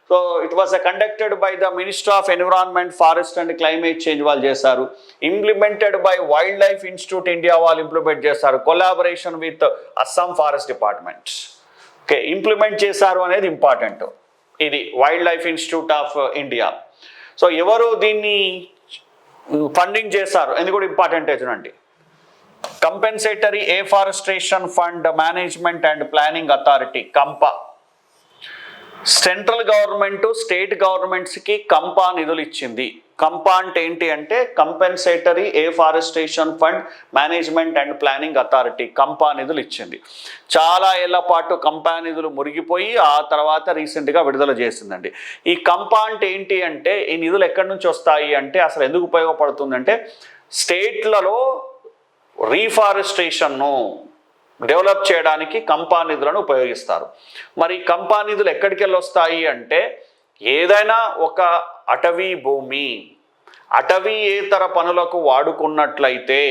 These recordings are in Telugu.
So it was conducted by the minister of environment, forest and climate change వాళ్ళు చేశారు. Implemented by wildlife institute India వాళ్ళు ఇంప్లిమెంట్ చేస్తారు, collaboration with Assam forest department. Okay, implement చేశారు అనేది ఇంపార్టెంట్. ఇది wildlife institute of India. So ఎవరు దీన్ని ఫండింగ్ చేశారు అనేది కూడా ఇంపార్టెంట్ చూడండి. Compensatory afforestation fund management and planning authority, CAMPA. Central government state గవర్నమెంట్స్కి కంపా నిధులు ఇచ్చింది. కంపా అంటే ఏంటి అంటే compensatory afforestation fund management and planning authority, CAMPA నిధులు ఇచ్చింది. చాలా ఏళ్ల పాటు కంపా నిధులు మురిగిపోయి ఆ తర్వాత రీసెంట్గా విడుదల చేసిందండి. ఈ కంపా అంటే ఏంటి అంటే ఈ నిధులు ఎక్కడి నుంచి వస్తాయి అంటే అసలు ఎందుకు ఉపయోగపడుతుందంటే స్టేట్లలో రీఫారెస్ట్రేషన్ను డెవలప్ చేయడానికి కంపా నిధులను ఉపయోగిస్తారు. మరి కంపా నిధులు ఎక్కడికి వెళ్ళి వస్తాయి అంటే ఏదైనా ఒక అటవీ భూమి అటవీయేతర పనులకు వాడుకున్నట్లయితే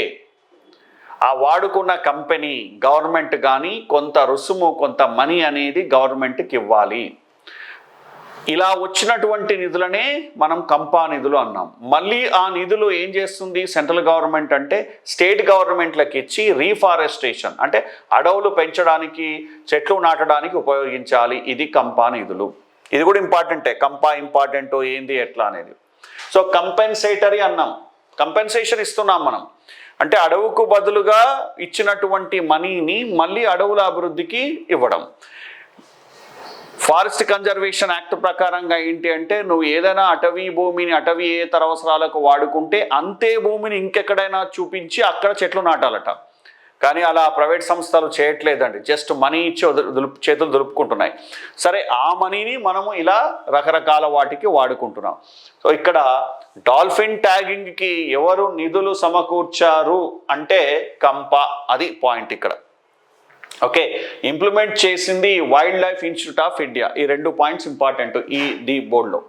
ఆ వాడుకున్న కంపెనీ గవర్నమెంట్ కానీ కొంత రుసుము కొంత మనీ అనేది గవర్నమెంట్కి ఇవ్వాలి. ఇలా వచ్చినటువంటి నిధులనే మనం కంపా నిధులు అన్నాం. మళ్ళీ ఆ నిధులు ఏం చేస్తుంది సెంట్రల్ గవర్నమెంట్ అంటే స్టేట్ గవర్నమెంట్లకు ఇచ్చి రీఫారెస్ట్రేషన్ అంటే అడవులు పెంచడానికి చెట్లు నాటడానికి ఉపయోగించాలి. ఇది కంపా నిధులు. ఇది కూడా ఇంపార్టెంటే, కంపా ఇంపార్టెంటో ఏంది ఎట్లా అనేది. సో కంపెన్సేటరీ అన్నాం, కంపెన్సేషన్ ఇస్తున్నాం మనం అంటే అడవుకు బదులుగా ఇచ్చినటువంటి మనీని మళ్ళీ అడవుల అభివృద్ధికి ఇవ్వడం. ఫారెస్ట్ కన్జర్వేషన్ యాక్ట్ ప్రకారంగా ఏంటి అంటే నువ్వు ఏదైనా అటవీ భూమిని అటవీయేతర అవసరాలకు వాడుకుంటే అంతే భూమిని ఇంకెక్కడైనా చూపించి అక్కడ చెట్లు నాటాలట. కానీ అలా ప్రైవేట్ సంస్థలు చేయట్లేదండి, జస్ట్ మనీ ఇచ్చి చేతులు దులుపుకుంటున్నాయి. సరే, ఆ మనీని మనము ఇలా రకరకాల వాటికి వాడుకుంటున్నాం. సో ఇక్కడ డాల్ఫిన్ ట్యాగింగ్కి ఎవరు నిధులు సమకూర్చారు అంటే కంపా, అది పాయింట్ ఇక్కడ. ఓకే, ఇంప్లిమెంట్ చేసింది wild life institute of India. ఈ 2 పాయింట్స్ ఇంపార్టెంట్ ఈ బోర్డులో.